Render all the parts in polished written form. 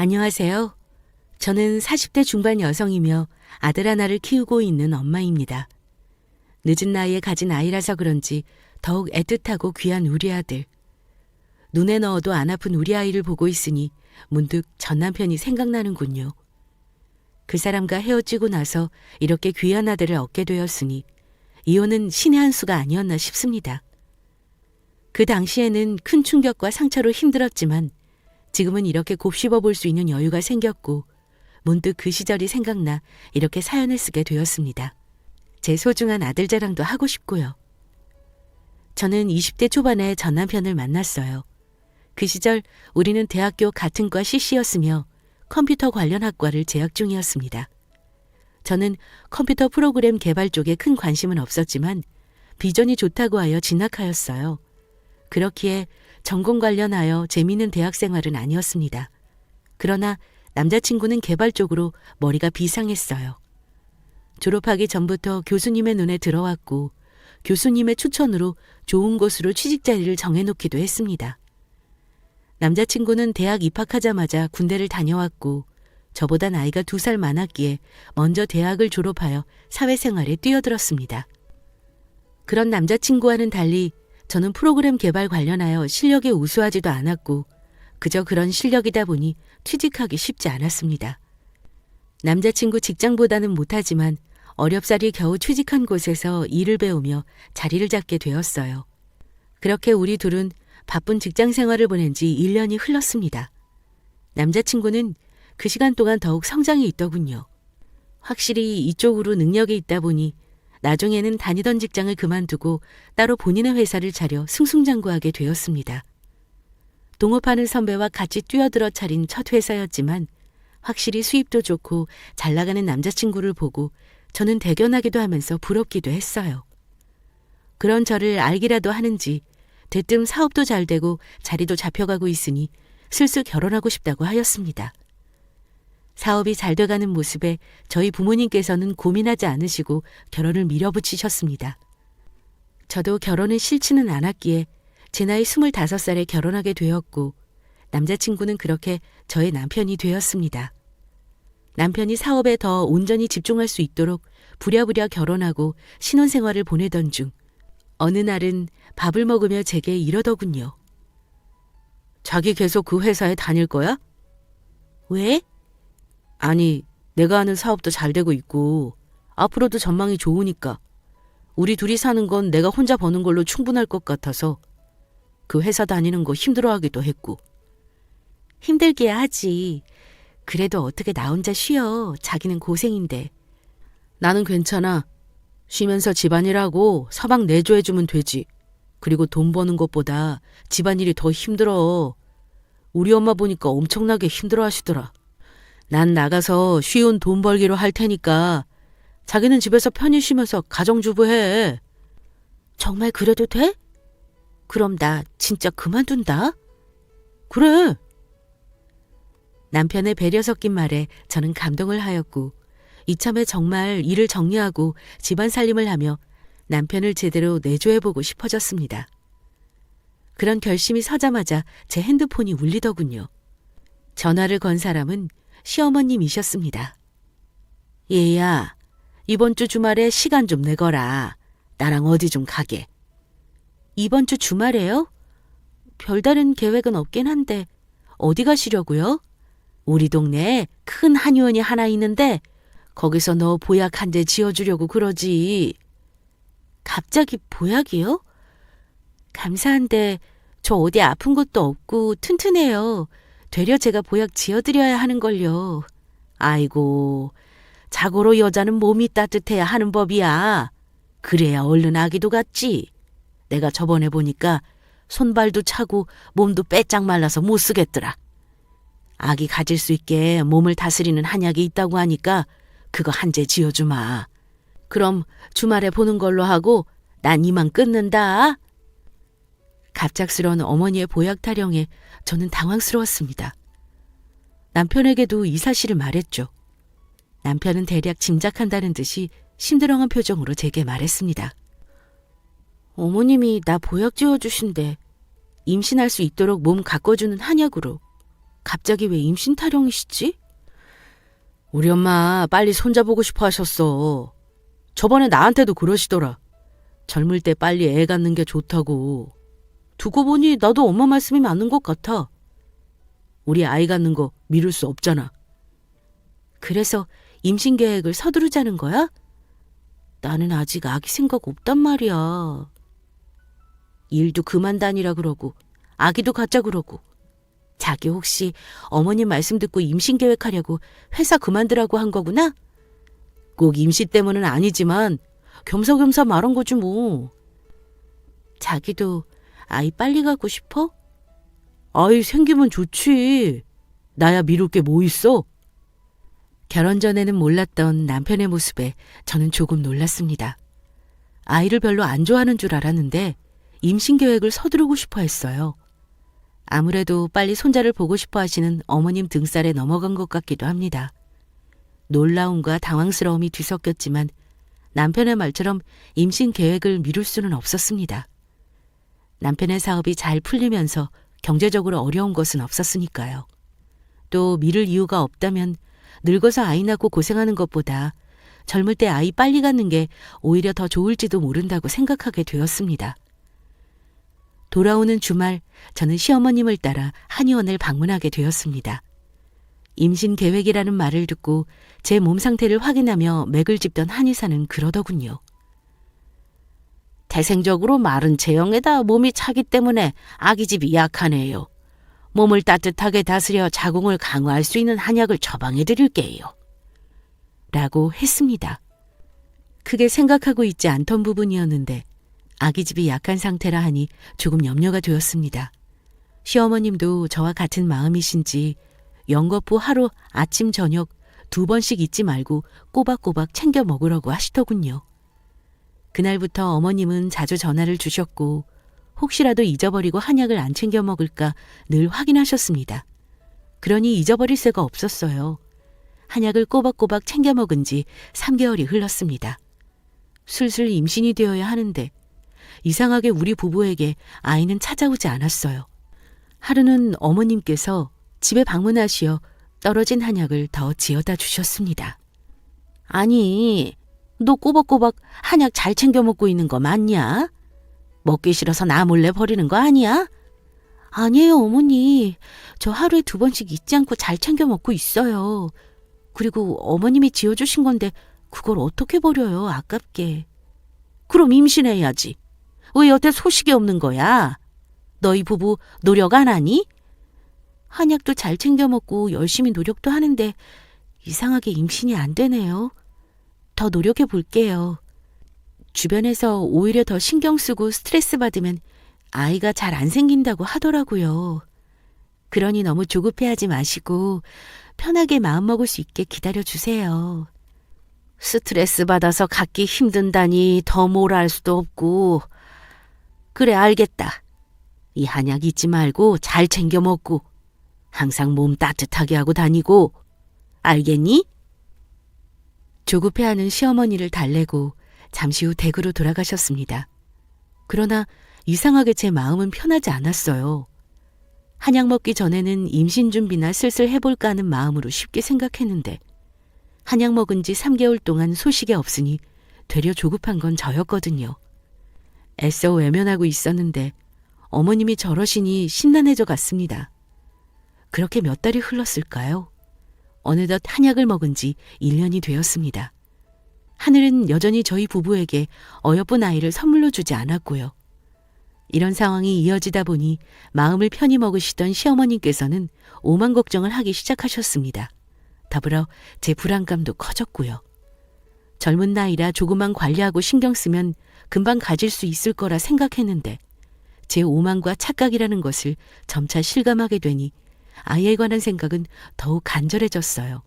안녕하세요. 저는 40대 중반 여성이며 아들 하나를 키우고 있는 엄마입니다. 늦은 나이에 가진 아이라서 그런지 더욱 애틋하고 귀한 우리 아들. 눈에 넣어도 안 아픈 우리 아이를 보고 있으니 문득 전 남편이 생각나는군요. 그 사람과 헤어지고 나서 이렇게 귀한 아들을 얻게 되었으니 이혼은 신의 한 수가 아니었나 싶습니다. 그 당시에는 큰 충격과 상처로 힘들었지만 지금은 이렇게 곱씹어 볼 수 있는 여유가 생겼고 문득 그 시절이 생각나 이렇게 사연을 쓰게 되었습니다. 제 소중한 아들 자랑도 하고 싶고요. 저는 20대 초반에 전 남편을 만났어요. 그 시절 우리는 대학교 같은 과 CC였으며 컴퓨터 관련 학과를 재학 중이었습니다. 저는 컴퓨터 프로그램 개발 쪽에 큰 관심은 없었지만 비전이 좋다고 하여 진학하였어요. 그렇기에 전공 관련하여 재미있는 대학 생활은 아니었습니다. 그러나 남자친구는 개발 쪽으로 머리가 비상했어요. 졸업하기 전부터 교수님의 눈에 들어왔고 교수님의 추천으로 좋은 곳으로 취직 자리를 정해놓기도 했습니다. 남자친구는 대학 입학하자마자 군대를 다녀왔고 저보다 나이가 2살 많았기에 먼저 대학을 졸업하여 사회생활에 뛰어들었습니다. 그런 남자친구와는 달리 저는 프로그램 개발 관련하여 실력이 우수하지도 않았고 그저 그런 실력이다 보니 취직하기 쉽지 않았습니다. 남자친구 직장보다는 못하지만 어렵사리 겨우 취직한 곳에서 일을 배우며 자리를 잡게 되었어요. 그렇게 우리 둘은 바쁜 직장 생활을 보낸 지 1년이 흘렀습니다. 남자친구는 그 시간 동안 더욱 성장이 있더군요. 확실히 이쪽으로 능력이 있다 보니 나중에는 다니던 직장을 그만두고 따로 본인의 회사를 차려 승승장구하게 되었습니다. 동업하는 선배와 같이 뛰어들어 차린 첫 회사였지만 확실히 수입도 좋고 잘 나가는 남자친구를 보고 저는 대견하기도 하면서 부럽기도 했어요. 그런 저를 알기라도 하는지 대뜸 사업도 잘 되고 자리도 잡혀가고 있으니 슬슬 결혼하고 싶다고 하였습니다. 사업이 잘 돼가는 모습에 저희 부모님께서는 고민하지 않으시고 결혼을 밀어붙이셨습니다. 저도 결혼은 싫지는 않았기에 제 나이 25살에 결혼하게 되었고 남자친구는 그렇게 저의 남편이 되었습니다. 남편이 사업에 더 온전히 집중할 수 있도록 부랴부랴 결혼하고 신혼생활을 보내던 중 어느 날은 밥을 먹으며 제게 이러더군요. 자기 계속 그 회사에 다닐 거야? 왜? 아니, 내가 하는 사업도 잘 되고 있고 앞으로도 전망이 좋으니까 우리 둘이 사는 건 내가 혼자 버는 걸로 충분할 것 같아서 그 회사 다니는 거 힘들어하기도 했고. 힘들기야 하지. 그래도 어떻게 나 혼자 쉬어. 자기는 고생인데. 나는 괜찮아. 쉬면서 집안일하고 서방 내조해주면 되지. 그리고 돈 버는 것보다 집안일이 더 힘들어. 우리 엄마 보니까 엄청나게 힘들어 하시더라. 난 나가서 쉬운 돈 벌기로 할 테니까 자기는 집에서 편히 쉬면서 가정주부 해. 정말 그래도 돼? 그럼 나 진짜 그만둔다? 그래. 남편의 배려 섞인 말에 저는 감동을 하였고 이참에 정말 일을 정리하고 집안 살림을 하며 남편을 제대로 내조해보고 싶어졌습니다. 그런 결심이 서자마자 제 핸드폰이 울리더군요. 전화를 건 사람은 시어머님이셨습니다. 얘야, 이번 주 주말에 시간 좀 내거라. 나랑 어디 좀 가게. 이번 주 주말에요? 별다른 계획은 없긴 한데 어디 가시려고요? 우리 동네에 큰 한의원이 하나 있는데 거기서 너 보약 한 대 지어주려고 그러지. 갑자기 보약이요? 감사한데 저 어디 아픈 것도 없고 튼튼해요. 되려 제가 보약 지어드려야 하는걸요. 아이고, 자고로 여자는 몸이 따뜻해야 하는 법이야. 그래야 얼른 아기도 같지. 내가 저번에 보니까 손발도 차고 몸도 빼짝 말라서 못 쓰겠더라. 아기 가질 수 있게 몸을 다스리는 한약이 있다고 하니까 그거 한 재 지어주마. 그럼 주말에 보는 걸로 하고 난 이만 끊는다. 갑작스러운 어머니의 보약 타령에 저는 당황스러웠습니다. 남편에게도 이 사실을 말했죠. 남편은 대략 짐작한다는 듯이 심드렁한 표정으로 제게 말했습니다. 어머님이 나 보약 지어주신대. 임신할 수 있도록 몸 가꿔주는 한약으로. 갑자기 왜 임신 타령이시지? 우리 엄마 빨리 손자 보고 싶어 하셨어. 저번에 나한테도 그러시더라. 젊을 때 빨리 애 갖는 게 좋다고. 두고 보니 나도 엄마 말씀이 맞는 것 같아. 우리 아이 갖는 거 미룰 수 없잖아. 그래서 임신 계획을 서두르자는 거야? 나는 아직 아기 생각 없단 말이야. 일도 그만 다니라 그러고 아기도 갖자 그러고. 자기 혹시 어머님 말씀 듣고 임신 계획하려고 회사 그만두라고 한 거구나? 꼭 임신 때문은 아니지만 겸사겸사 말한 거지 뭐. 자기도 아이 빨리 갖고 싶어? 아이 생기면 좋지. 나야 미룰 게 뭐 있어? 결혼 전에는 몰랐던 남편의 모습에 저는 조금 놀랐습니다. 아이를 별로 안 좋아하는 줄 알았는데 임신 계획을 서두르고 싶어 했어요. 아무래도 빨리 손자를 보고 싶어 하시는 어머님 등살에 넘어간 것 같기도 합니다. 놀라움과 당황스러움이 뒤섞였지만 남편의 말처럼 임신 계획을 미룰 수는 없었습니다. 남편의 사업이 잘 풀리면서 경제적으로 어려운 것은 없었으니까요. 또 미룰 이유가 없다면 늙어서 아이 낳고 고생하는 것보다 젊을 때 아이 빨리 갖는 게 오히려 더 좋을지도 모른다고 생각하게 되었습니다. 돌아오는 주말 저는 시어머님을 따라 한의원을 방문하게 되었습니다. 임신 계획이라는 말을 듣고 제 몸 상태를 확인하며 맥을 짚던 한의사는 그러더군요. 태생적으로 마른 체형에다 몸이 차기 때문에 아기집이 약하네요. 몸을 따뜻하게 다스려 자궁을 강화할 수 있는 한약을 처방해 드릴게요. 라고 했습니다. 크게 생각하고 있지 않던 부분이었는데 아기집이 약한 상태라 하니 조금 염려가 되었습니다. 시어머님도 저와 같은 마음이신지 연거푸 하루 아침 저녁 2번씩 잊지 말고 꼬박꼬박 챙겨 먹으라고 하시더군요. 그날부터 어머님은 자주 전화를 주셨고 혹시라도 잊어버리고 한약을 안 챙겨 먹을까 늘 확인하셨습니다. 그러니 잊어버릴 새가 없었어요. 한약을 꼬박꼬박 챙겨 먹은 지 3개월이 흘렀습니다. 슬슬 임신이 되어야 하는데 이상하게 우리 부부에게 아이는 찾아오지 않았어요. 하루는 어머님께서 집에 방문하시어 떨어진 한약을 더 지어다 주셨습니다. 아니, 너 꼬박꼬박 한약 잘 챙겨 먹고 있는 거 맞냐? 먹기 싫어서 나 몰래 버리는 거 아니야? 아니에요, 어머니. 저 하루에 2번씩 잊지 않고 잘 챙겨 먹고 있어요. 그리고 어머님이 지어주신 건데 그걸 어떻게 버려요, 아깝게. 그럼 임신해야지. 왜 여태 소식이 없는 거야? 너희 부부 노력 안 하니? 한약도 잘 챙겨 먹고 열심히 노력도 하는데 이상하게 임신이 안 되네요. 더 노력해 볼게요. 주변에서 오히려 더 신경 쓰고 스트레스 받으면 아이가 잘 안 생긴다고 하더라고요. 그러니 너무 조급해하지 마시고 편하게 마음먹을 수 있게 기다려주세요. 스트레스 받아서 갖기 힘든다니 더 뭐라 할 수도 없고. 그래, 알겠다. 이 한약 잊지 말고 잘 챙겨 먹고 항상 몸 따뜻하게 하고 다니고. 알겠니? 조급해하는 시어머니를 달래고 잠시 후 댁으로 돌아가셨습니다. 그러나 이상하게 제 마음은 편하지 않았어요. 한약 먹기 전에는 임신 준비나 슬슬 해볼까 하는 마음으로 쉽게 생각했는데 한약 먹은 지 3개월 동안 소식이 없으니 되려 조급한 건 저였거든요. 애써 외면하고 있었는데 어머님이 저러시니 심란해져 갔습니다. 그렇게 몇 달이 흘렀을까요? 어느덧 한약을 먹은 지 1년이 되었습니다. 하늘은 여전히 저희 부부에게 어여쁜 아이를 선물로 주지 않았고요. 이런 상황이 이어지다 보니 마음을 편히 먹으시던 시어머님께서는 오만 걱정을 하기 시작하셨습니다. 더불어 제 불안감도 커졌고요. 젊은 나이라 조금만 관리하고 신경 쓰면 금방 가질 수 있을 거라 생각했는데 제 오만과 착각이라는 것을 점차 실감하게 되니 아이에 관한 생각은 더욱 간절해졌어요.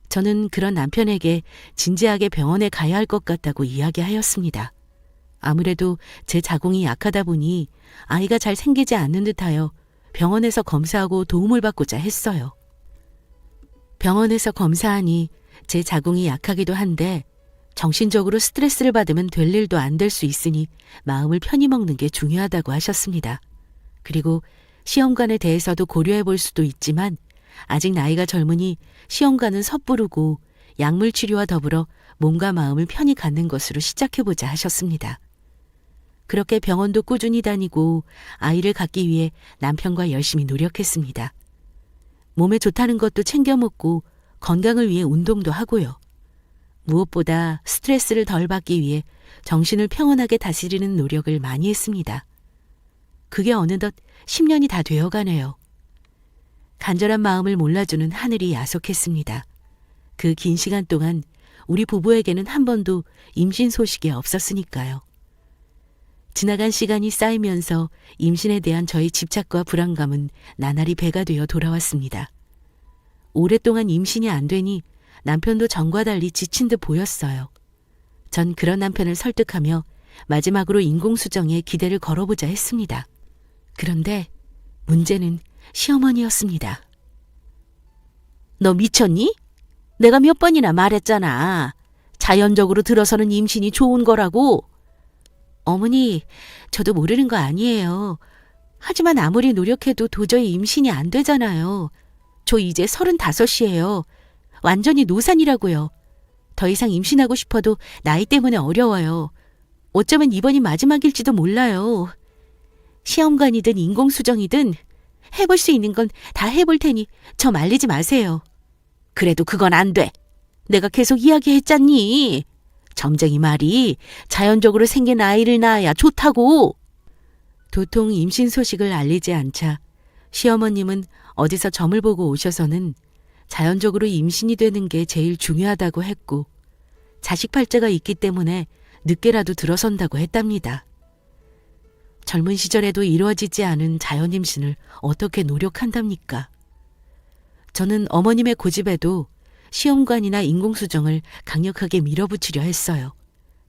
저는 그런 남편에게 진지하게 병원에 가야 할 것 같다고 이야기하였습니다. 아무래도 제 자궁이 약하다 보니 아이가 잘 생기지 않는 듯하여 병원에서 검사하고 도움을 받고자 했어요. 병원에서 검사하니 제 자궁이 약하기도 한데 정신적으로 스트레스를 받으면 될 일도 안 될 수 있으니 마음을 편히 먹는 게 중요하다고 하셨습니다. 그리고 시험관에 대해서도 고려해 볼 수도 있지만 아직 나이가 젊으니 시험관은 섣부르고 약물 치료와 더불어 몸과 마음을 편히 갖는 것으로 시작해보자 하셨습니다. 그렇게 병원도 꾸준히 다니고 아이를 갖기 위해 남편과 열심히 노력했습니다. 몸에 좋다는 것도 챙겨 먹고 건강을 위해 운동도 하고요. 무엇보다 스트레스를 덜 받기 위해 정신을 평온하게 다스리는 노력을 많이 했습니다. 그게 어느덧 10년이 다 되어가네요. 간절한 마음을 몰라주는 하늘이 야속했습니다. 그 긴 시간 동안 우리 부부에게는 한 번도 임신 소식이 없었으니까요. 지나간 시간이 쌓이면서 임신에 대한 저의 집착과 불안감은 나날이 배가 되어 돌아왔습니다. 오랫동안 임신이 안 되니 남편도 전과 달리 지친 듯 보였어요. 전 그런 남편을 설득하며 마지막으로 인공수정에 기대를 걸어보자 했습니다. 그런데 문제는 시어머니였습니다. 너 미쳤니? 내가 몇 번이나 말했잖아. 자연적으로 들어서는 임신이 좋은 거라고. 어머니, 저도 모르는 거 아니에요. 하지만 아무리 노력해도 도저히 임신이 안 되잖아요. 저 이제 35이에요. 완전히 노산이라고요. 더 이상 임신하고 싶어도 나이 때문에 어려워요. 어쩌면 이번이 마지막일지도 몰라요. 시험관이든 인공수정이든 해볼 수 있는 건 다 해볼 테니 저 말리지 마세요. 그래도 그건 안 돼. 내가 계속 이야기했잖니. 점쟁이 말이 자연적으로 생긴 아이를 낳아야 좋다고. 도통 임신 소식을 알리지 않자 시어머님은 어디서 점을 보고 오셔서는 자연적으로 임신이 되는 게 제일 중요하다고 했고 자식 팔자가 있기 때문에 늦게라도 들어선다고 했답니다. 젊은 시절에도 이루어지지 않은 자연 임신을 어떻게 노력한답니까? 저는 어머님의 고집에도 시험관이나 인공수정을 강력하게 밀어붙이려 했어요.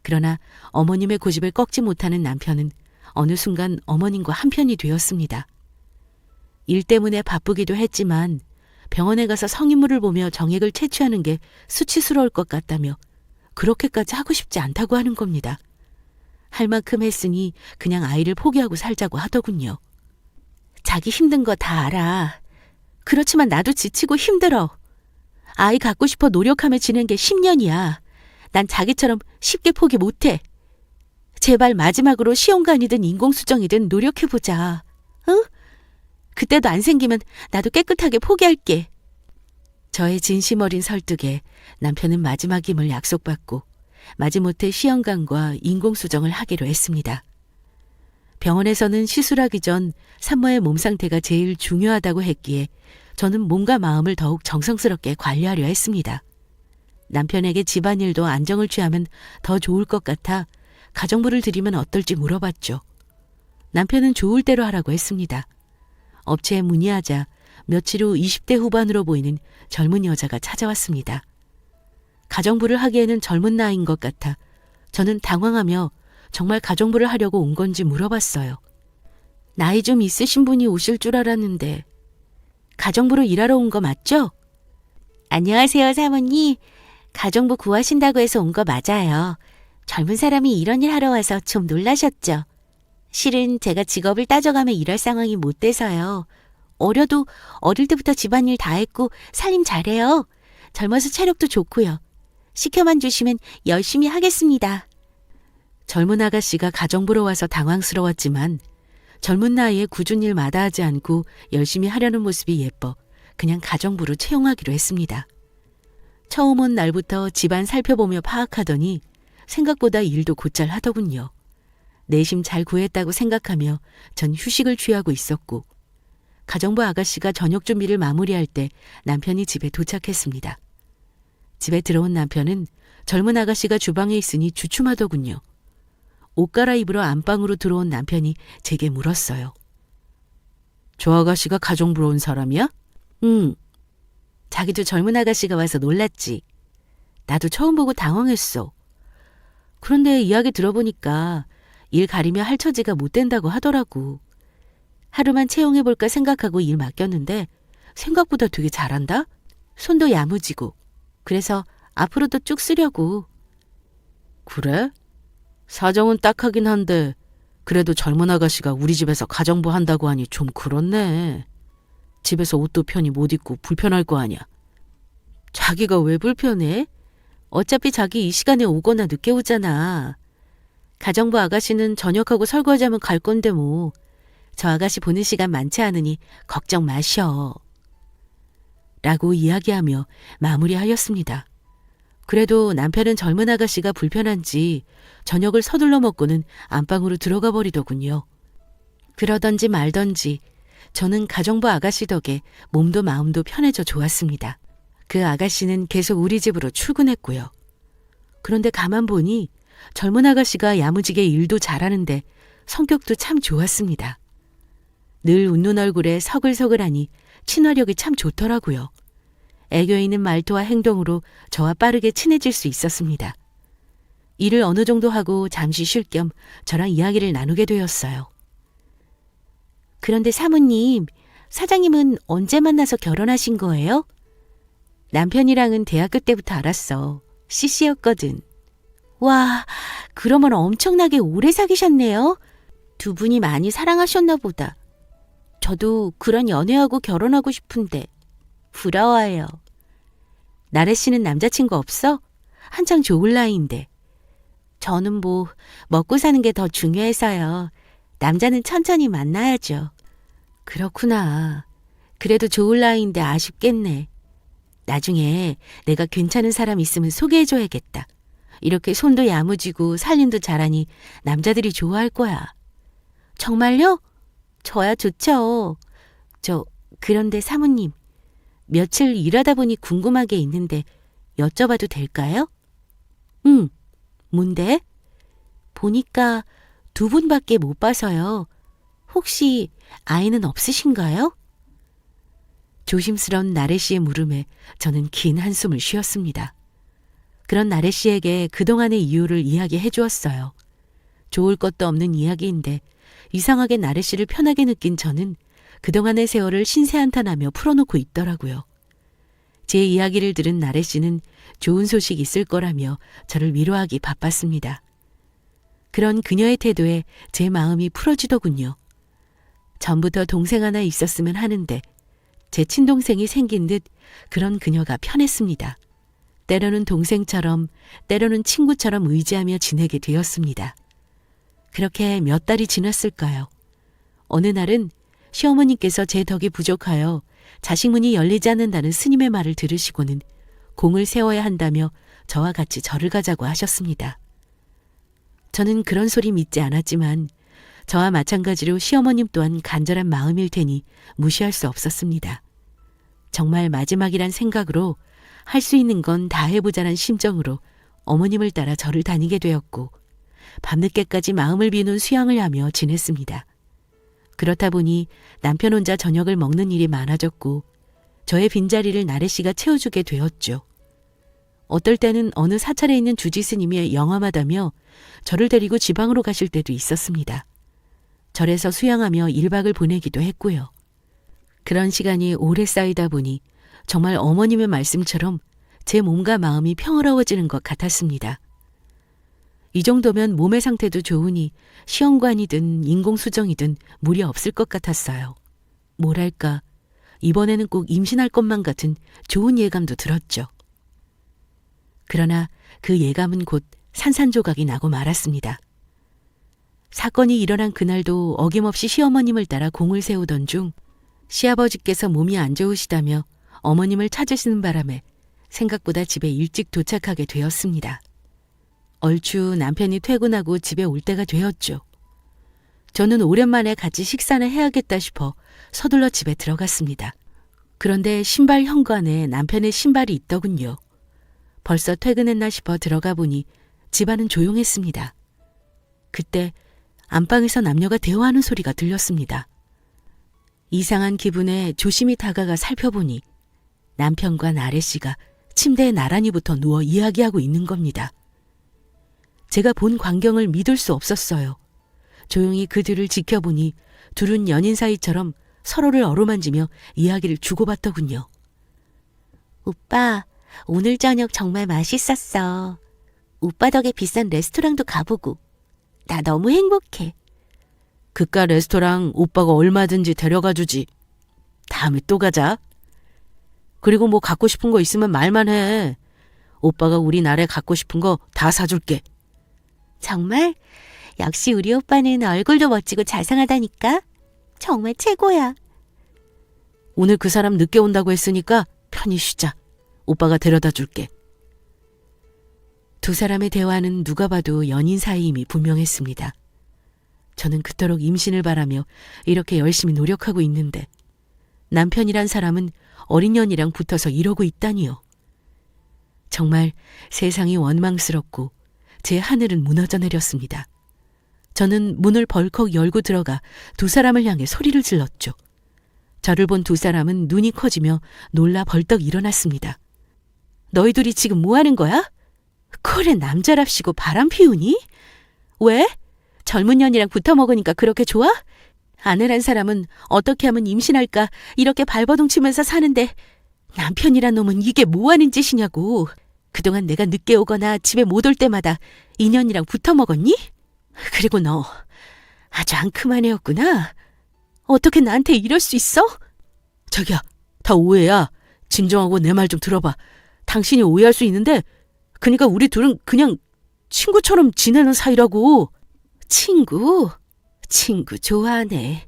그러나 어머님의 고집을 꺾지 못하는 남편은 어느 순간 어머님과 한편이 되었습니다. 일 때문에 바쁘기도 했지만 병원에 가서 성인물을 보며 정액을 채취하는 게 수치스러울 것 같다며 그렇게까지 하고 싶지 않다고 하는 겁니다. 할 만큼 했으니 그냥 아이를 포기하고 살자고 하더군요. 자기 힘든 거 다 알아. 그렇지만 나도 지치고 힘들어. 아이 갖고 싶어 노력하며 지낸 게 10년이야. 난 자기처럼 쉽게 포기 못해. 제발 마지막으로 시험관이든 인공수정이든 노력해보자. 응? 그때도 안 생기면 나도 깨끗하게 포기할게. 저의 진심 어린 설득에 남편은 마지막임을 약속받고 마지못해 시험관과 인공수정을 하기로 했습니다. 병원에서는 시술하기 전 산모의 몸 상태가 제일 중요하다고 했기에 저는 몸과 마음을 더욱 정성스럽게 관리하려 했습니다. 남편에게 집안일도 안정을 취하면 더 좋을 것 같아 가정부를 드리면 어떨지 물어봤죠. 남편은 좋을 대로 하라고 했습니다. 업체에 문의하자 며칠 후 20대 후반으로 보이는 젊은 여자가 찾아왔습니다. 가정부를 하기에는 젊은 나이인 것 같아 저는 당황하며 정말 가정부를 하려고 온 건지 물어봤어요. 나이 좀 있으신 분이 오실 줄 알았는데 가정부로 일하러 온 거 맞죠? 안녕하세요, 사모님. 가정부 구하신다고 해서 온 거 맞아요. 젊은 사람이 이런 일 하러 와서 좀 놀라셨죠? 실은 제가 직업을 따져가며 일할 상황이 못 돼서요. 어려도 어릴 때부터 집안일 다 했고 살림 잘해요. 젊어서 체력도 좋고요. 시켜만 주시면 열심히 하겠습니다. 젊은 아가씨가 가정부로 와서 당황스러웠지만 젊은 나이에 굳은 일 마다하지 않고 열심히 하려는 모습이 예뻐 그냥 가정부로 채용하기로 했습니다. 처음 온 날부터 집안 살펴보며 파악하더니 생각보다 일도 곧잘 하더군요. 내심 잘 구했다고 생각하며 전 휴식을 취하고 있었고 가정부 아가씨가 저녁 준비를 마무리할 때 남편이 집에 도착했습니다. 집에 들어온 남편은 젊은 아가씨가 주방에 있으니 주춤하더군요. 옷 갈아입으러 안방으로 들어온 남편이 제게 물었어요. 저 아가씨가 가정부로 온 사람이야? 응. 자기도 젊은 아가씨가 와서 놀랐지. 나도 처음 보고 당황했어. 그런데 이야기 들어보니까 일 가리며 할 처지가 못 된다고 하더라고. 하루만 채용해볼까 생각하고 일 맡겼는데 생각보다 되게 잘한다? 손도 야무지고. 그래서 앞으로도 쭉 쓰려고. 그래? 사정은 딱하긴 한데 그래도 젊은 아가씨가 우리 집에서 가정부 한다고 하니 좀 그렇네. 집에서 옷도 편히 못 입고 불편할 거 아니야. 자기가 왜 불편해? 어차피 자기 이 시간에 오거나 늦게 오잖아. 가정부 아가씨는 저녁하고 설거지하면 갈 건데 뭐. 저 아가씨 보는 시간 많지 않으니 걱정 마셔. 라고 이야기하며 마무리하였습니다. 그래도 남편은 젊은 아가씨가 불편한지 저녁을 서둘러 먹고는 안방으로 들어가 버리더군요. 그러던지 말던지 저는 가정부 아가씨 덕에 몸도 마음도 편해져 좋았습니다. 그 아가씨는 계속 우리 집으로 출근했고요. 그런데 가만 보니 젊은 아가씨가 야무지게 일도 잘하는데 성격도 참 좋았습니다. 늘 웃는 얼굴에 서글서글하니 친화력이 참 좋더라고요. 애교 있는 말투와 행동으로 저와 빠르게 친해질 수 있었습니다. 일을 어느 정도 하고 잠시 쉴 겸 저랑 이야기를 나누게 되었어요. 그런데 사모님, 사장님은 언제 만나서 결혼하신 거예요? 남편이랑은 대학교 때부터 알았어. CC였거든. 와, 그러면 엄청나게 오래 사귀셨네요. 두 분이 많이 사랑하셨나 보다. 저도 그런 연애하고 결혼하고 싶은데 부러워요. 나래 씨는 남자친구 없어? 한창 좋을 나이인데. 저는 뭐 먹고 사는 게 더 중요해서요. 남자는 천천히 만나야죠. 그렇구나. 그래도 좋을 나이인데 아쉽겠네. 나중에 내가 괜찮은 사람 있으면 소개해줘야겠다. 이렇게 손도 야무지고 살림도 잘하니 남자들이 좋아할 거야. 정말요? 저야 좋죠. 그런데 사모님, 며칠 일하다 보니 궁금한 게 있는데 여쭤봐도 될까요? 응, 뭔데? 보니까 두 분밖에 못 봐서요. 혹시 아이는 없으신가요? 조심스러운 나래 씨의 물음에 저는 긴 한숨을 쉬었습니다. 그런 나래 씨에게 그동안의 이유를 이야기해 주었어요. 좋을 것도 없는 이야기인데 이상하게 나래 씨를 편하게 느낀 저는 그동안의 세월을 신세한탄하며 풀어놓고 있더라고요. 제 이야기를 들은 나래 씨는 좋은 소식 있을 거라며 저를 위로하기 바빴습니다. 그런 그녀의 태도에 제 마음이 풀어지더군요. 전부터 동생 하나 있었으면 하는데 제 친동생이 생긴 듯 그런 그녀가 편했습니다. 때로는 동생처럼 때로는 친구처럼 의지하며 지내게 되었습니다. 그렇게 몇 달이 지났을까요? 어느 날은 시어머니께서 제 덕이 부족하여 자식 문이 열리지 않는다는 스님의 말을 들으시고는 공을 세워야 한다며 저와 같이 절을 가자고 하셨습니다. 저는 그런 소리 믿지 않았지만 저와 마찬가지로 시어머님 또한 간절한 마음일 테니 무시할 수 없었습니다. 정말 마지막이란 생각으로 할 수 있는 건 다 해보자는 심정으로 어머님을 따라 절을 다니게 되었고 밤늦게까지 마음을 비우는 수양을 하며 지냈습니다. 그렇다 보니 남편 혼자 저녁을 먹는 일이 많아졌고 저의 빈자리를 나래 씨가 채워주게 되었죠. 어떨 때는 어느 사찰에 있는 주지 스님이 영험하다며 저를 데리고 지방으로 가실 때도 있었습니다. 절에서 수양하며 1박을 보내기도 했고요. 그런 시간이 오래 쌓이다 보니 정말 어머님의 말씀처럼 제 몸과 마음이 평화로워지는 것 같았습니다. 이 정도면 몸의 상태도 좋으니 시험관이든 인공수정이든 무리 없을 것 같았어요. 뭐랄까, 이번에는 꼭 임신할 것만 같은 좋은 예감도 들었죠. 그러나 그 예감은 곧 산산조각이 나고 말았습니다. 사건이 일어난 그날도 어김없이 시어머님을 따라 공을 세우던 중 시아버지께서 몸이 안 좋으시다며 어머님을 찾으시는 바람에 생각보다 집에 일찍 도착하게 되었습니다. 얼추 남편이 퇴근하고 집에 올 때가 되었죠. 저는 오랜만에 같이 식사를 해야겠다 싶어 서둘러 집에 들어갔습니다. 그런데 신발 현관에 남편의 신발이 있더군요. 벌써 퇴근했나 싶어 들어가 보니 집안은 조용했습니다. 그때 안방에서 남녀가 대화하는 소리가 들렸습니다. 이상한 기분에 조심히 다가가 살펴보니 남편과 나래 씨가 침대에 나란히 붙어 누워 이야기하고 있는 겁니다. 제가 본 광경을 믿을 수 없었어요. 조용히 그들을 지켜보니 둘은 연인 사이처럼 서로를 어루만지며 이야기를 주고받더군요. 오빠, 오늘 저녁 정말 맛있었어. 오빠 덕에 비싼 레스토랑도 가보고. 나 너무 행복해. 그깟 레스토랑 오빠가 얼마든지 데려가 주지. 다음에 또 가자. 그리고 뭐 갖고 싶은 거 있으면 말만 해. 오빠가 우리 나래 갖고 싶은 거 다 사줄게. 정말? 역시 우리 오빠는 얼굴도 멋지고 자상하다니까. 정말 최고야. 오늘 그 사람 늦게 온다고 했으니까 편히 쉬자. 오빠가 데려다 줄게. 두 사람의 대화는 누가 봐도 연인 사이임이 분명했습니다. 저는 그토록 임신을 바라며 이렇게 열심히 노력하고 있는데 남편이란 사람은 어린 년이랑 붙어서 이러고 있다니요. 정말 세상이 원망스럽고 제 하늘은 무너져 내렸습니다. 저는 문을 벌컥 열고 들어가 두 사람을 향해 소리를 질렀죠. 저를 본 두 사람은 눈이 커지며 놀라 벌떡 일어났습니다. 너희 둘이 지금 뭐 하는 거야? 그래 남자랍시고 바람 피우니? 왜? 젊은 년이랑 붙어 먹으니까 그렇게 좋아? 아내란 사람은 어떻게 하면 임신할까 이렇게 발버둥 치면서 사는데 남편이란 놈은 이게 뭐 하는 짓이냐고. 그동안 내가 늦게 오거나 집에 못 올 때마다 인연이랑 붙어 먹었니? 그리고 너 아주 앙큼한 애였구나. 어떻게 나한테 이럴 수 있어? 자기야, 다 오해야. 진정하고 내 말 좀 들어봐. 당신이 오해할 수 있는데 그러니까 우리 둘은 그냥 친구처럼 지내는 사이라고. 친구? 친구 좋아하네.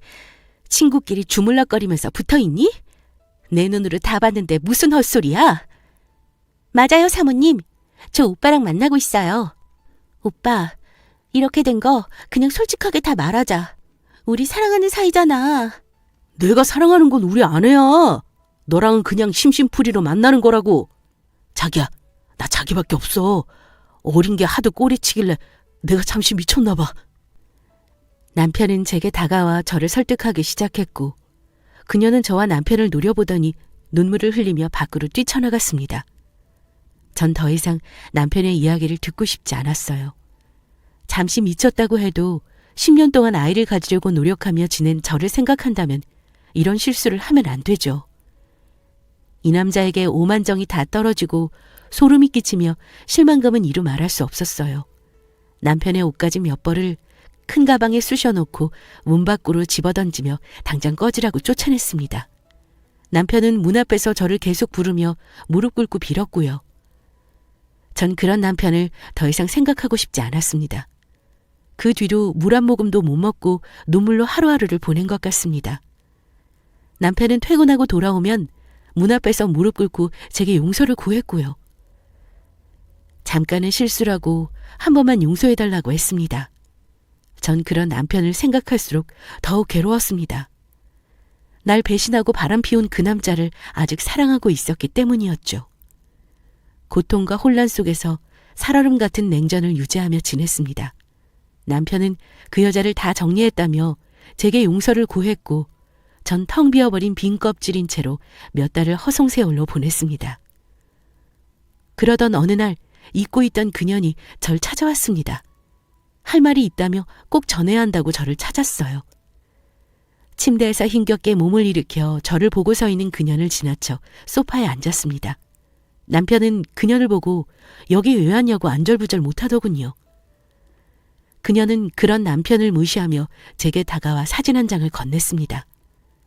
친구끼리 주물럭거리면서 붙어있니? 내 눈으로 다 봤는데 무슨 헛소리야? 맞아요, 사모님. 저 오빠랑 만나고 있어요. 오빠, 이렇게 된 거 그냥 솔직하게 다 말하자. 우리 사랑하는 사이잖아. 내가 사랑하는 건 우리 아내야. 너랑은 그냥 심심풀이로 만나는 거라고. 자기야, 나 자기밖에 없어. 어린 게 하도 꼬리치길래 내가 잠시 미쳤나 봐. 남편은 제게 다가와 저를 설득하기 시작했고 그녀는 저와 남편을 노려보더니 눈물을 흘리며 밖으로 뛰쳐나갔습니다. 전 더 이상 남편의 이야기를 듣고 싶지 않았어요. 잠시 미쳤다고 해도 10년 동안 아이를 가지려고 노력하며 지낸 저를 생각한다면 이런 실수를 하면 안 되죠. 이 남자에게 오만정이 다 떨어지고 소름이 끼치며 실망감은 이루 말할 수 없었어요. 남편의 옷가지 몇 벌을 큰 가방에 쑤셔놓고 문 밖으로 집어던지며 당장 꺼지라고 쫓아냈습니다. 남편은 문 앞에서 저를 계속 부르며 무릎 꿇고 빌었고요. 전 그런 남편을 더 이상 생각하고 싶지 않았습니다. 그 뒤로 물 한 모금도 못 먹고 눈물로 하루하루를 보낸 것 같습니다. 남편은 퇴근하고 돌아오면 문 앞에서 무릎 꿇고 제게 용서를 구했고요. 잠깐은 실수라고 한 번만 용서해달라고 했습니다. 전 그런 남편을 생각할수록 더욱 괴로웠습니다. 날 배신하고 바람 피운 그 남자를 아직 사랑하고 있었기 때문이었죠. 고통과 혼란 속에서 살얼음 같은 냉전을 유지하며 지냈습니다. 남편은 그 여자를 다 정리했다며 제게 용서를 구했고 전 텅 비어버린 빈 껍질인 채로 몇 달을 허송세월로 보냈습니다. 그러던 어느 날 잊고 있던 그년이 절 찾아왔습니다. 할 말이 있다며 꼭 전해야 한다고 저를 찾았어요. 침대에서 힘겹게 몸을 일으켜 저를 보고 서 있는 그년을 지나쳐 소파에 앉았습니다. 남편은 그년을 보고 여기 왜 왔냐고 안절부절 못하더군요. 그녀는 그런 남편을 무시하며 제게 다가와 사진 한 장을 건넸습니다.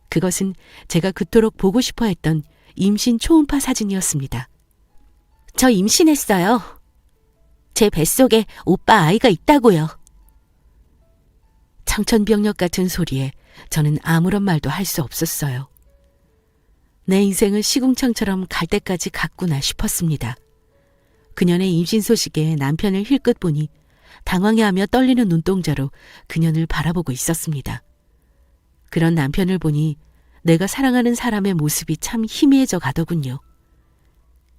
그것은 제가 그토록 보고 싶어 했던 임신 초음파 사진이었습니다. 저 임신했어요. 제 뱃속에 오빠 아이가 있다고요. 청천벽력 같은 소리에 저는 아무런 말도 할 수 없었어요. 내 인생을 시궁창처럼 갈 때까지 갔구나 싶었습니다. 그년의 임신 소식에 남편을 힐끗 보니 당황해하며 떨리는 눈동자로 그년을 바라보고 있었습니다. 그런 남편을 보니 내가 사랑하는 사람의 모습이 참 희미해져 가더군요.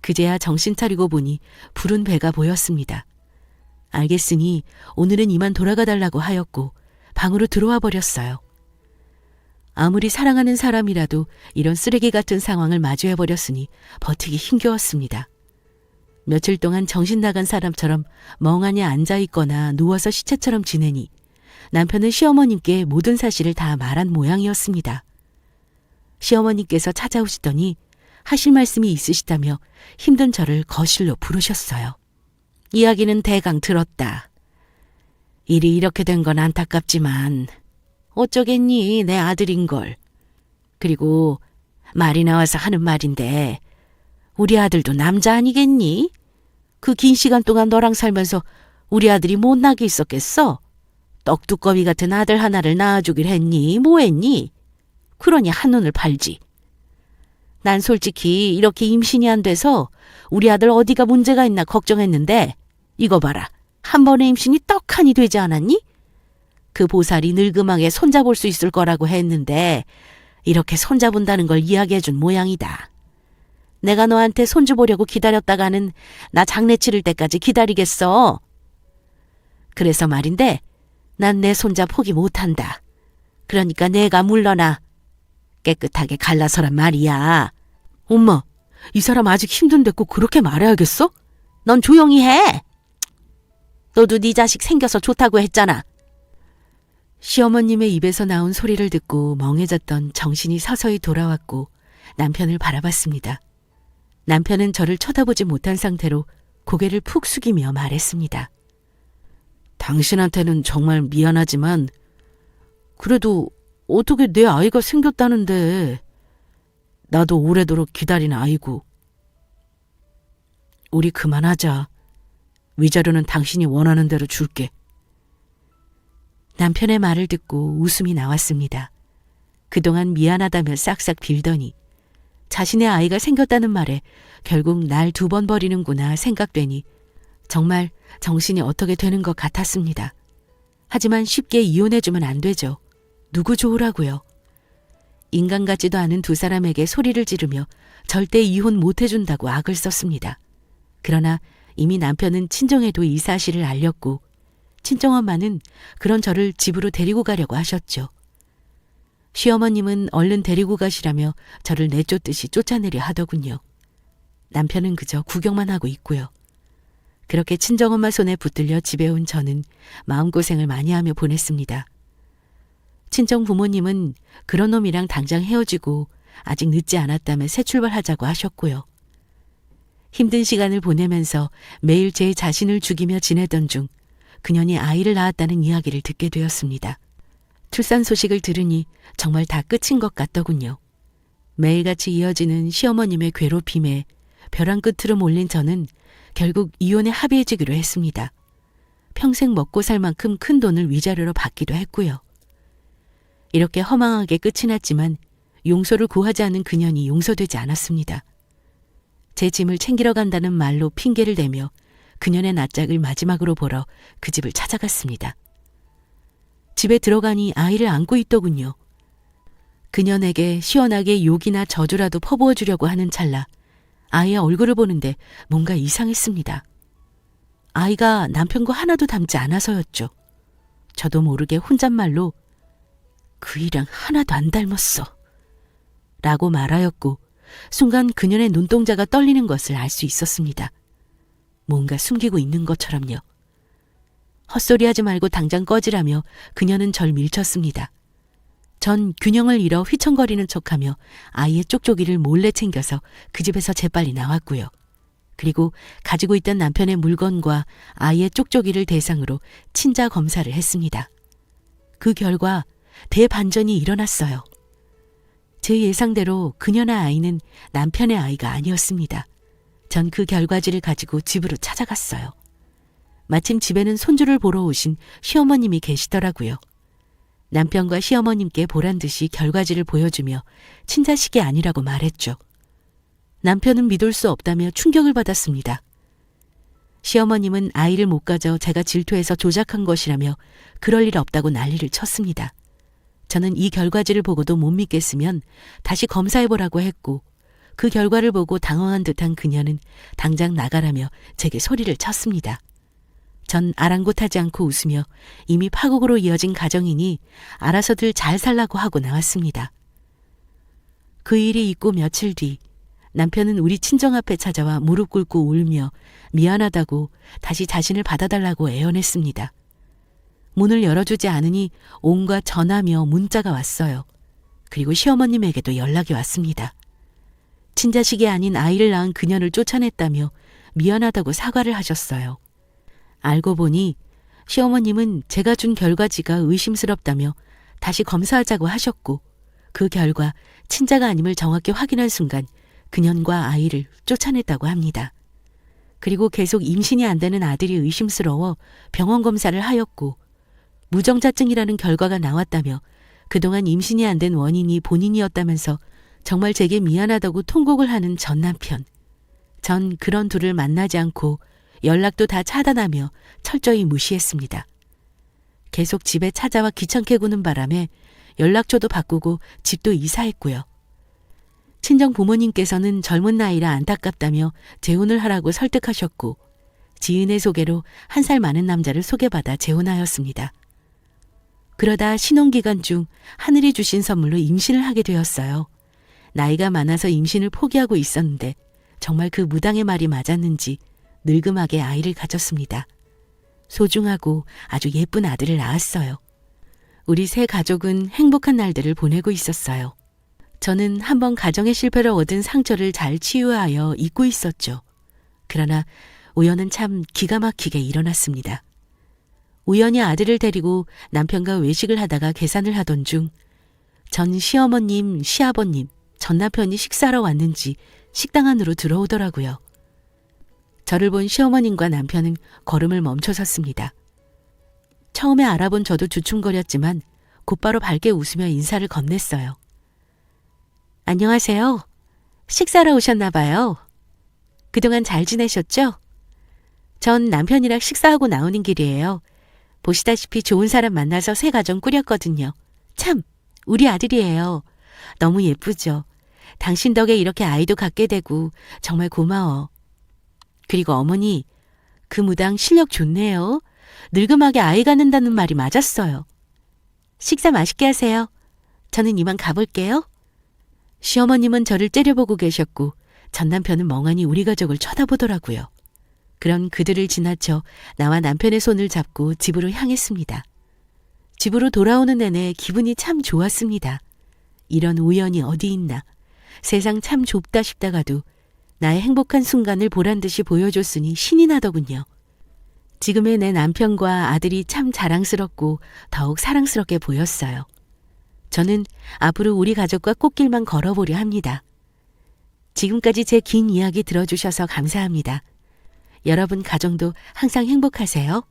그제야 정신 차리고 보니 부른 배가 보였습니다. 알겠으니 오늘은 이만 돌아가 달라고 하였고 방으로 들어와 버렸어요. 아무리 사랑하는 사람이라도 이런 쓰레기 같은 상황을 마주해버렸으니 버티기 힘겨웠습니다. 며칠 동안 정신 나간 사람처럼 멍하니 앉아있거나 누워서 시체처럼 지내니 남편은 시어머님께 모든 사실을 다 말한 모양이었습니다. 시어머님께서 찾아오시더니 하실 말씀이 있으시다며 힘든 저를 거실로 부르셨어요. 이야기는 대강 들었다. 일이 이렇게 된 건 안타깝지만 어쩌겠니, 내 아들인걸. 그리고 말이 나와서 하는 말인데 우리 아들도 남자 아니겠니? 그 긴 시간 동안 너랑 살면서 우리 아들이 못나게 있었겠어? 떡두꺼비 같은 아들 하나를 낳아주길 했니? 뭐 했니? 그러니 한눈을 팔지. 난 솔직히 이렇게 임신이 안 돼서 우리 아들 어디가 문제가 있나 걱정했는데 이거 봐라. 한 번의 임신이 떡하니 되지 않았니? 그 보살이 늙음하게 손잡을 수 있을 거라고 했는데 이렇게 손잡은다는 걸 이야기해준 모양이다. 내가 너한테 손주 보려고 기다렸다가는 나 장례 치를 때까지 기다리겠어. 그래서 말인데 난 내 손자 포기 못한다. 그러니까 내가 물러나. 깨끗하게 갈라서란 말이야. 엄마, 이 사람 아직 힘든데 꼭 그렇게 말해야겠어? 넌 조용히 해. 너도 네 자식 생겨서 좋다고 했잖아. 시어머님의 입에서 나온 소리를 듣고 멍해졌던 정신이 서서히 돌아왔고 남편을 바라봤습니다. 남편은 저를 쳐다보지 못한 상태로 고개를 푹 숙이며 말했습니다. 당신한테는 정말 미안하지만 그래도 어떻게 내 아이가 생겼다는데 나도 오래도록 기다린 아이고. 우리 그만하자. 위자료는 당신이 원하는 대로 줄게. 남편의 말을 듣고 웃음이 나왔습니다. 그동안 미안하다며 싹싹 빌더니 자신의 아이가 생겼다는 말에 결국 날 2번 버리는구나 생각되니 정말 정신이 어떻게 되는 것 같았습니다. 하지만 쉽게 이혼해주면 안 되죠. 누구 좋으라고요. 인간 같지도 않은 두 사람에게 소리를 지르며 절대 이혼 못 해준다고 악을 썼습니다. 그러나 이미 남편은 친정에도 이 사실을 알렸고 친정엄마는 그런 저를 집으로 데리고 가려고 하셨죠. 시어머님은 얼른 데리고 가시라며 저를 내쫓듯이 쫓아내려 하더군요. 남편은 그저 구경만 하고 있고요. 그렇게 친정엄마 손에 붙들려 집에 온 저는 마음고생을 많이 하며 보냈습니다. 친정 부모님은 그런 놈이랑 당장 헤어지고 아직 늦지 않았다며 새 출발하자고 하셨고요. 힘든 시간을 보내면서 매일 제 자신을 죽이며 지내던 중 그년이 아이를 낳았다는 이야기를 듣게 되었습니다. 출산 소식을 들으니 정말 다 끝인 것 같더군요. 매일같이 이어지는 시어머님의 괴롭힘에 벼랑 끝으로 몰린 저는 결국 이혼에 합의해주기로 했습니다. 평생 먹고 살 만큼 큰 돈을 위자료로 받기도 했고요. 이렇게 허망하게 끝이 났지만 용서를 구하지 않은 그년이 용서되지 않았습니다. 제 짐을 챙기러 간다는 말로 핑계를 대며 그년의 낯짝을 마지막으로 보러 그 집을 찾아갔습니다. 집에 들어가니 아이를 안고 있더군요. 그년에게 시원하게 욕이나 저주라도 퍼부어 주려고 하는 찰나 아이의 얼굴을 보는데 뭔가 이상했습니다. 아이가 남편과 하나도 닮지 않아서였죠. 저도 모르게 혼잣말로 그이랑 하나도 안 닮았어 라고 말하였고 순간 그년의 눈동자가 떨리는 것을 알 수 있었습니다. 뭔가 숨기고 있는 것처럼요. 헛소리하지 말고 당장 꺼지라며 그녀는 절 밀쳤습니다. 전 균형을 잃어 휘청거리는 척하며 아이의 쪽쪽이를 몰래 챙겨서 그 집에서 재빨리 나왔고요. 그리고 가지고 있던 남편의 물건과 아이의 쪽쪽이를 대상으로 친자 검사를 했습니다. 그 결과 대반전이 일어났어요. 제 예상대로 그녀나 아이는 남편의 아이가 아니었습니다. 전 그 결과지를 가지고 집으로 찾아갔어요. 마침 집에는 손주를 보러 오신 시어머님이 계시더라고요. 남편과 시어머님께 보란 듯이 결과지를 보여주며 친자식이 아니라고 말했죠. 남편은 믿을 수 없다며 충격을 받았습니다. 시어머님은 아이를 못 가져 제가 질투해서 조작한 것이라며 그럴 일 없다고 난리를 쳤습니다. 저는 이 결과지를 보고도 못 믿겠으면 다시 검사해보라고 했고 그 결과를 보고 당황한 듯한 그녀는 당장 나가라며 제게 소리를 쳤습니다. 전 아랑곳하지 않고 웃으며 이미 파국으로 이어진 가정이니 알아서들 잘 살라고 하고 나왔습니다. 그 일이 있고 며칠 뒤 남편은 우리 친정 앞에 찾아와 무릎 꿇고 울며 미안하다고 다시 자신을 받아달라고 애원했습니다. 문을 열어주지 않으니 온갖 전화며 문자가 왔어요. 그리고 시어머님에게도 연락이 왔습니다. 친자식이 아닌 아이를 낳은 그녀를 쫓아냈다며 미안하다고 사과를 하셨어요. 알고 보니 시어머님은 제가 준 결과지가 의심스럽다며 다시 검사하자고 하셨고 그 결과 친자가 아님을 정확히 확인한 순간 그년과 아이를 쫓아냈다고 합니다. 그리고 계속 임신이 안 되는 아들이 의심스러워 병원 검사를 하였고 무정자증이라는 결과가 나왔다며 그동안 임신이 안 된 원인이 본인이었다면서 정말 제게 미안하다고 통곡을 하는 전 남편. 전 그런 둘을 만나지 않고 연락도 다 차단하며 철저히 무시했습니다. 계속 집에 찾아와 귀찮게 구는 바람에 연락처도 바꾸고 집도 이사했고요. 친정 부모님께서는 젊은 나이라 안타깝다며 재혼을 하라고 설득하셨고 지인의 소개로 1살 많은 남자를 소개받아 재혼하였습니다. 그러다 신혼기간 중 하늘이 주신 선물로 임신을 하게 되었어요. 나이가 많아서 임신을 포기하고 있었는데 정말 그 무당의 말이 맞았는지 늙음하게 아이를 가졌습니다. 소중하고 아주 예쁜 아들을 낳았어요. 우리 세 가족은 행복한 날들을 보내고 있었어요. 저는 한번 가정의 실패로 얻은 상처를 잘 치유하여 잊고 있었죠. 그러나 우연은 참 기가 막히게 일어났습니다. 우연히 아들을 데리고 남편과 외식을 하다가 계산을 하던 중 전 시어머님, 시아버님, 전 남편이 식사하러 왔는지 식당 안으로 들어오더라고요. 저를 본 시어머님과 남편은 걸음을 멈춰섰습니다. 처음에 알아본 저도 주춤거렸지만 곧바로 밝게 웃으며 인사를 건넸어요. 안녕하세요. 식사하러 오셨나 봐요. 그동안 잘 지내셨죠? 전 남편이랑 식사하고 나오는 길이에요. 보시다시피 좋은 사람 만나서 새 가정 꾸렸거든요. 참, 우리 아들이에요. 너무 예쁘죠? 당신 덕에 이렇게 아이도 갖게 되고 정말 고마워. 그리고 어머니, 그 무당 실력 좋네요. 늙음하게 아이 갖는다는 말이 맞았어요. 식사 맛있게 하세요. 저는 이만 가볼게요. 시어머님은 저를 째려보고 계셨고 전 남편은 멍하니 우리 가족을 쳐다보더라고요. 그런 그들을 지나쳐 나와 남편의 손을 잡고 집으로 향했습니다. 집으로 돌아오는 내내 기분이 참 좋았습니다. 이런 우연이 어디 있나. 세상 참 좁다 싶다가도 나의 행복한 순간을 보란듯이 보여줬으니 신이 나더군요. 지금의 내 남편과 아들이 참 자랑스럽고 더욱 사랑스럽게 보였어요. 저는 앞으로 우리 가족과 꽃길만 걸어보려 합니다. 지금까지 제 긴 이야기 들어주셔서 감사합니다. 여러분 가정도 항상 행복하세요.